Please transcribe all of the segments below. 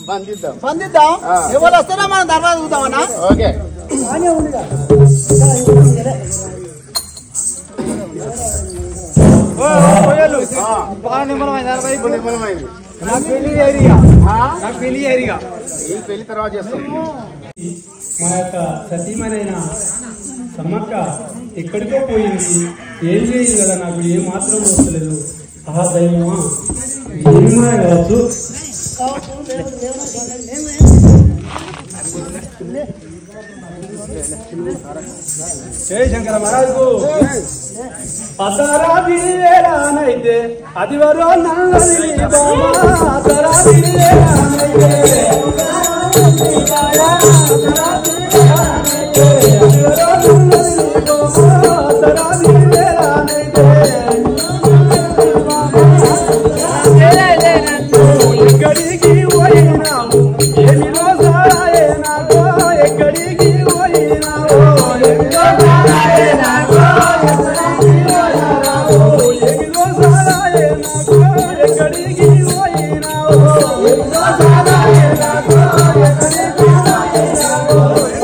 బంధిద్దాం ఎవరు వస్తారా మనం దర్వాజా చూద్దామన్నా. ఓకే పెళ్లి తర్వాత చేస్తాం. మా యొక్క సతీమణైన సమ్మక్క ఎక్కడికో పోయింది, ఏం చేయదు కదా, నాకు ఏం మాత్రం వస్తలేదు. ఆ దైవమా ఏమా కావచ్చు. జై శంకర మహారాజుకు అతరానైతే అది వరో నల్లది ఎక్కడికి పోయినావు ఏమి రోజాయే నాకో, ఎక్కడికి పోయినావు ఏమి రోజాయే నాకో, ఏమి రోజాయే నాకో, ఎక్కడికి పోయినావు ఏమి రోజాయే నాకో, ఎక్కడికి పోయినావు.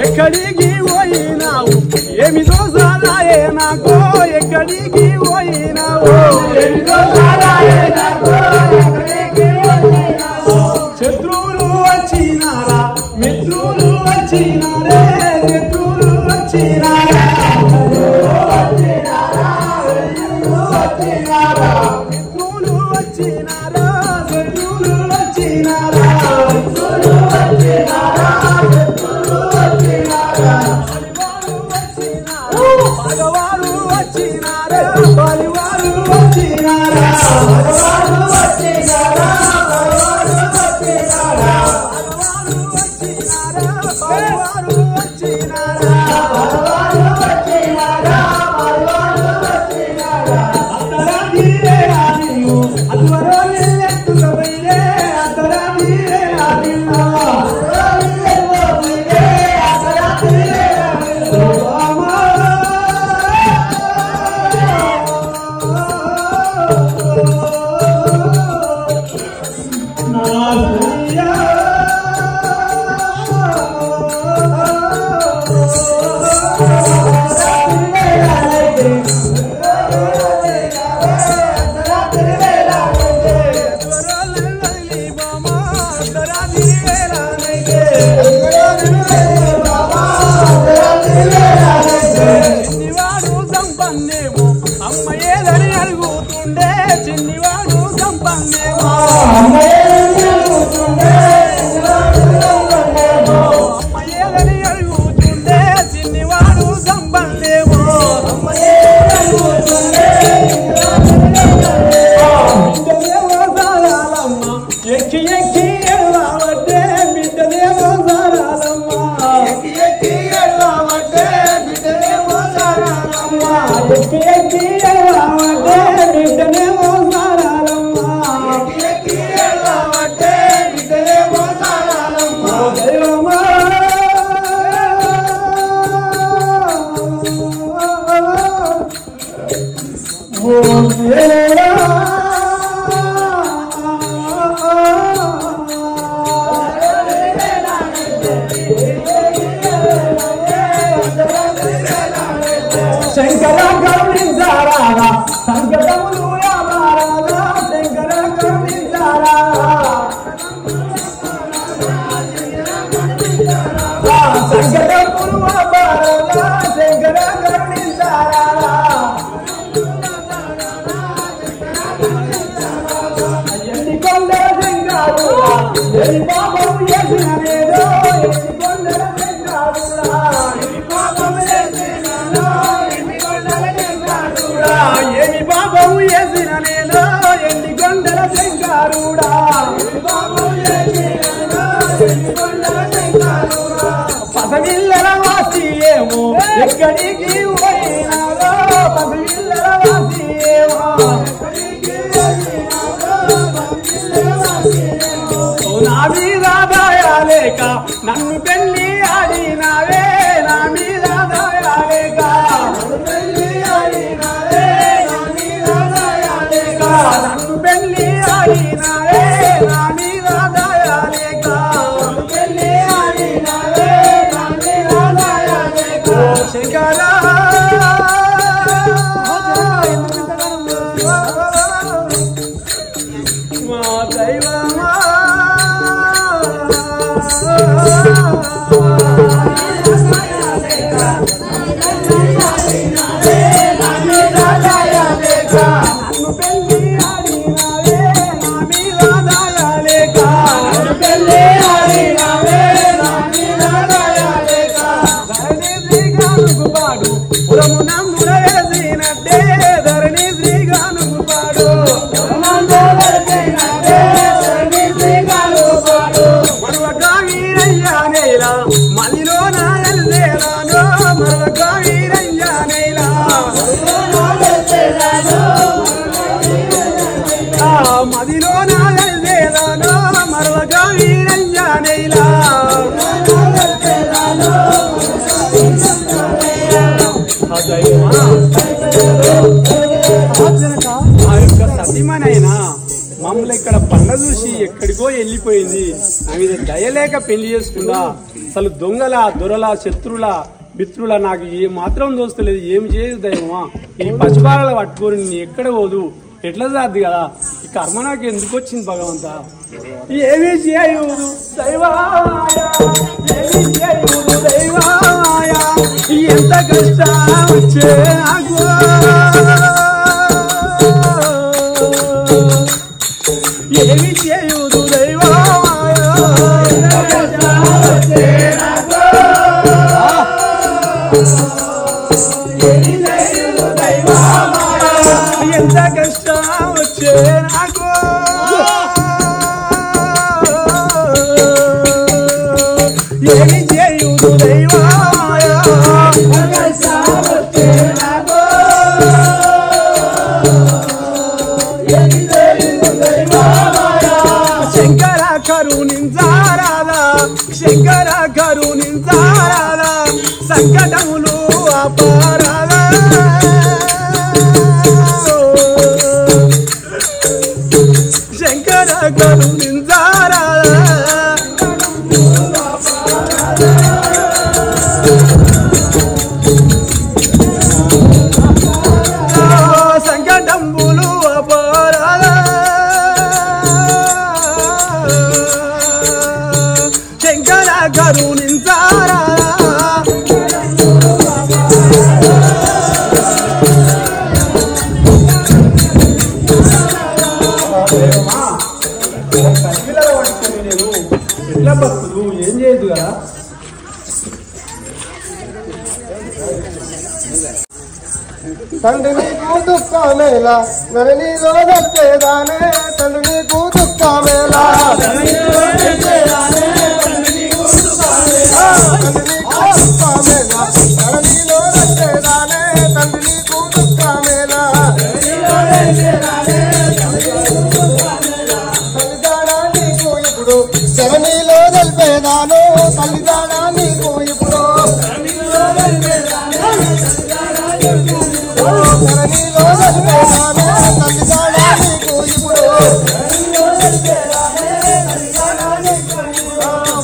ఎక్కడికి పోయినావు ఏమి దోసాలాయే నాకో, ఎక్కడికి పోయినావు ఏమి దోసాలాయే నాకో, ఎక్కడికి పోయినావు. శత్రువులు వచ్చినారా మిత్రులు వచ్చినారే, శత్రువులు వచ్చినారా మిత్రులు వచ్చినారా, శత్రువులు వచ్చినారా, శత్రువులు వచ్చినారా, శత్రువులు వచ్చినారా, శత్రువులు వచ్చినారా, శత్రువులు వచ్చినారా. భగవాను వచ్చినారా, బలివారు వచ్చినారా, భగవాను వచ్చినారా, భగవాను వచ్చినారా, భగవాను వచ్చినారా, బలివారు వచ్చినారా, భగవాను వచ్చినారా, బలివారు వచ్చినారా. అతరాదిరే ఆనియు అదువరో ఎత్తుకబైరే, అతరాదిరే ఆనియు అదువరో ఎత్తుకబైరే, అతరాదిరే ఆనియు చిన్నివాడు సంపన్నేమో అమ్మ ఏదని అడుగుతుండే, చిన్నివాడు సంపన్నేమో అమ్మ ఏదని అడుగుతుండే, అమ్మ ఏదని అడుగుతుండే, చిన్నివాడు సంపన్నేమో అమ్మ ఏదని అడుగుతుండే. బిడ్డలేమో సారాలమ్మ ఎక్కి ఎక్కి ఎడవావట్టే, బిడ్డలేమో సారాలమ్మ ఎక్కి ఎక్కి ఎడవావట్టే, బిడ్డలేమో సారాలమ్మ ఎక్కి ఎక్కి ఎడవావట్టే, బిడ్డలేమో సారాలమ్మ ఎక్కి ఎక్కి ఎడవావట్టే, బిడ్డలేమో సారాలమ్మ. దైవమా ఓ దేవా శంకర కరుణించారా, సంకటములు యామారాలా, శంకర కరుణించారా, సంకటములు యామారాలా, శంకర కరుణించారా. ఎన్నికో కొండల శంకరుడా ఎన్ని పాపం చేసిన నేను ఎన్ని కొండల శంకరుడా ఎన్ని పాపం చేసిన ఎన్ని కొండల శంకరుడా ఎన్ని పాపం చేసిన నేను ఎన్ని కొండల శంకరుడా ఎన్ని పాపం చేసిన ఎన్ని కొండల శంకరుడా పసగిల్లల వాసి ఏమో ఎక్కడికి పోయినాదో పసగిల్లల వాసి ఏమో నా మీద దయలేక నన్ను పెళ్లి ఆడినావే నా మీద దయలేక పెళ్లి ఆడినావే నా మీద దయలేక నన్ను పెళ్లి ఆడినావే నా మీద దయలేక పెళ్లి ఆడినావే నా మీద దయలేక శంకరా మా దైవమా ధరణి శ్రీగాను పాడు మరొక వీరయ్యా నేల మదిలో నాయల్లేదానో మరొక వీరయ్యా నేల మదిలో నాయల్లేదానో మరొక వీరయ్యా నేల ఆ యొక్క సతీమనైనా మమ్మల్ని ఇక్కడ పండ చూసి ఎక్కడికో వెళ్ళిపోయింది నా మీద దయలేక పెళ్లి చేసుకుందా అసలు దొంగల దొరల శత్రుల మిత్రుల నాకు ఏ మాత్రం దోస్తలేదు ఏమి చేయదు దైవమా ఈ పశుపాలలు పట్టుకొని నీ ఎక్కడ పోదు ఎట్లా సాధ్ది కదా ఈ కర్మ నాకు ఎందుకు వచ్చింది భగవంత ఏమి చేయదు దైవాయ ఏమి చేయదు దైవాయ ఎంత కష్టం వచ్చే నాకు ఏమి చేయుదు దైవాయ ఎంత కష్టం వచ్చే నాకు ఏమి చేయుదు దైవాయ శంకర కరుణించారాదా శంకర కరుణించారాదా సంకటములు అపారాదా శంకర కరుణించారాదా సంకటములు అపారాదా శంకర కరుణించారా నేను ఎట్లా భక్తులు ఏం చేయదు కదా తండ్రి నీకు దుఃఖమేలా ధరణిలో దక్కేదానే తండ్రి నీకు దుఃఖమేలా తండ్రి నీకు దుఃఖమేలా ధరణిలో దక్కేదానే తండ్రి నీకు దుఃఖమేలా తల్లిదాడా నీకు ఇప్పుడు ధరణిలో తెలిపేదాను తల్లిదాడా నీకు ఇప్పుడు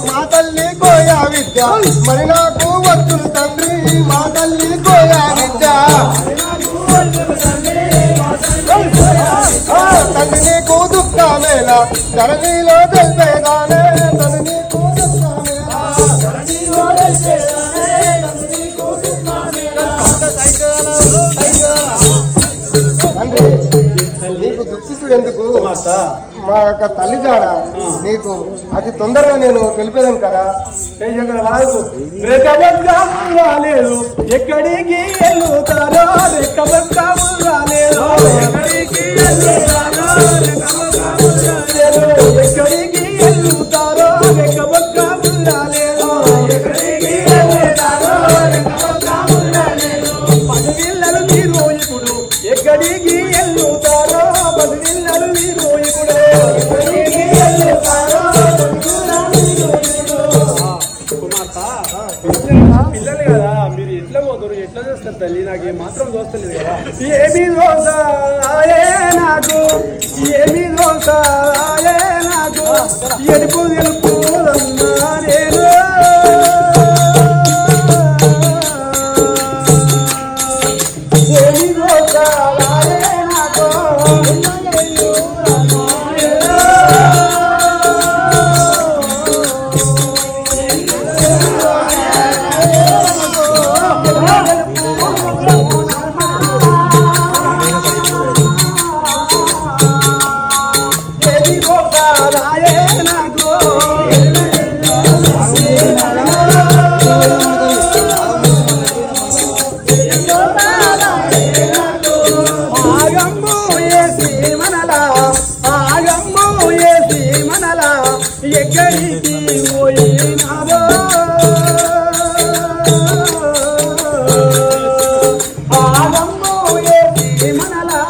మా తల్లి కోయా విద్య మరి నాకు వద్దులు తండ్రి మా తల్లి కోయా విద్య తండ్రి నీకు దుఃఖమేలా ధరణిలో తెలిపేదానే తండ్రి నీకు తండ్రి నీకు దుఃఖిస్తుడు ఎందుకు మా యొక్క తల్లి జాడ నీకు అతి తొందరగా నేను తెలిపేదాను కదా. రాలేదు ఎక్కడికి వెళ్తారో రాలేదు ఎక్కడికి వెళ్తారో పదివిల్లలు మీరు ఇప్పుడు ఎక్కడికి వెళ్తారో పదివిల్లలు మీరు ఇప్పుడు పిల్లలు కదా మీరు ఎట్లా పోతారు ఎట్లా చేస్తారు తల్లి నాకు ఏ మాత్రం దోస్తలేదు కదా. ఏమి దోసాయే నాకు ఏమి దోసాయే నాకు ఎడుపు తెలుపు నేను ఏమి దోసాయే నాకు ఎక్కడికి పోయినారో ఆగమ్మో ఏసి మనలా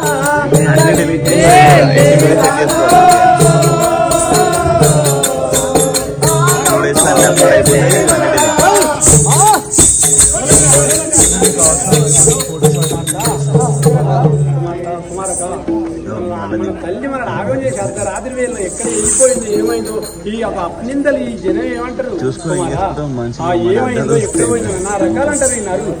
తల్లి మన ఆగం చేసి అర్ధరాత్రి వేళ ఎక్కడ వెళ్ళిపోయిందో ఏమైందో ఈ ఒక అప్నిందలు ఈ జనం ఏమంటారు ఏమైందో ఎక్కడ పోయిందో నా రకాలంటారు ఈ నరులు.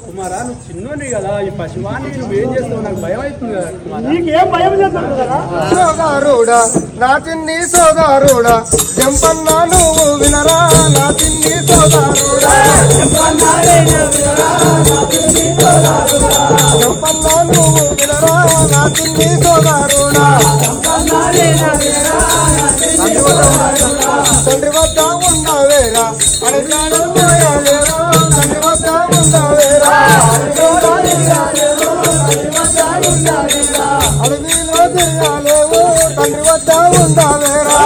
కుమారా నువ్వు చిన్నోని కదా ఈ పశువాన్ని నువ్వేం చేస్తావు నాకు భయం అవుతుంది కదా. నీకేం భయం చేస్తావు కదా. సోదారుడా నా చిన్ని సోదారుడా జంపన్నా నువ్వు వినరా నా చిన్ని సోదారుడా జంపన్నా నువ్వు వినరా నా చిన్ని సోదారుడా తండ్రి వద్ద ఉండవేరా అడిగాడు పోయాలేరా తండ్రి వద్ద ఉండవేరా అడవిలో తిరగాలేవు తండ్రి వద్ద ఉండవేరా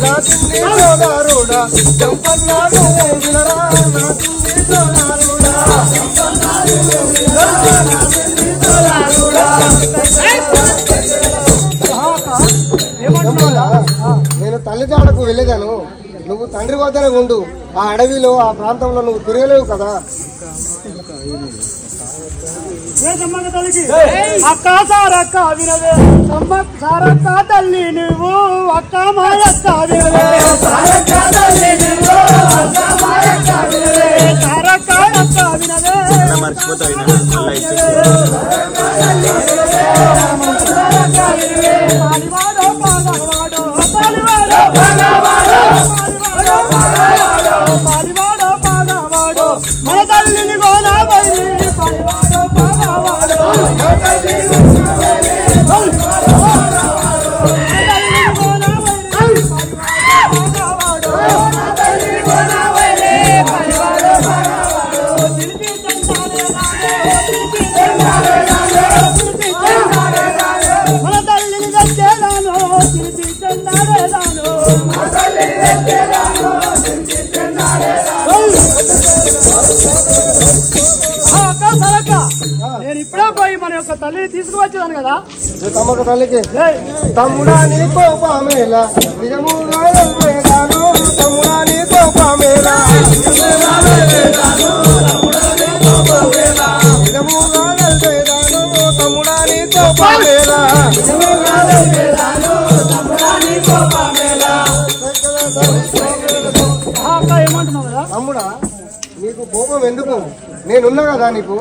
నా చిన్ని సోదారుడా జంపన్నా నువ్వు వినరా నా చిన్ని సోదారుడా నేను తల్లిదాడకు వెళ్ళేదాను నువ్వు తండ్రి వద్దనే ఉండు ఆ అడవిలో ఆ ప్రాంతంలో నువ్వు తిరగలేవు కదా. అక్క సారక్క వినవే సారక్క తల్లి నువ్వు అక్క మాయక్క వినవే సారక్క తల్లి నువ్వు అక్క మాయక్క వినవే సారక్క అక్క వినవే పాలివాడో పాగవాడో పాలివాడో పాగవాడో మన తల్లిని గోనా బయలు పాలివాడో పాగవాడో మన యొక్క తల్లిని తీసుకువచ్చేదాను కదా. తమ్మక తల్లికి తమ్ముడా నీ కోపమేలా నిజముగా వేదాను తమ్ముడా నీ కోపమేలా నిజముగా వేదాను తమ్ముడా నీ కోపమేలా ఏమంటున్నావు కదా తమ్ముడా నీకు కోపం ఎందుకు నేనున్నా కదా నీకు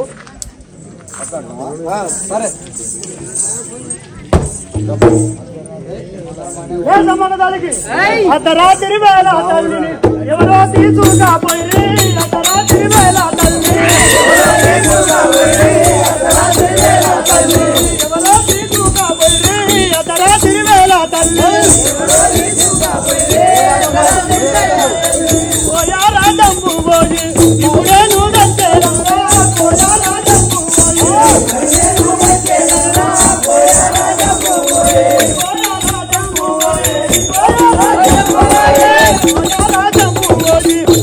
సరే దానికి అర్ధరాత్రి వేళ తల్లిని ఎవరో తీసుకుపోయి అర్ధరాత్రి వేళ తల్లి ఎవరో తీసుకుపోయి అర్ధరాత్రి వేళ తల్లి పోయా రాజంబు పోయి ఇప్పుడే నువ్వంటే పోయా రాజంబు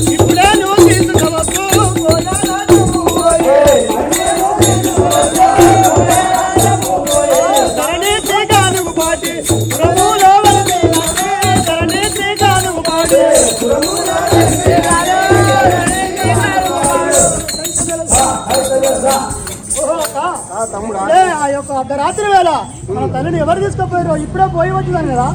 ఇప్పుడే నువ్వు తీసుకువచ్చు ధరణి శ్రీకానుగు పాటి ప్రభులో ధరణి శ్రీకానుగు పాటి తమ్ముడా ఆ యొక్క అర్ధరాత్రి వేళ మన తల్లిని ఎవరు తీసుకుపోయారో ఇప్పుడే పోయి వచ్చిందని కదా.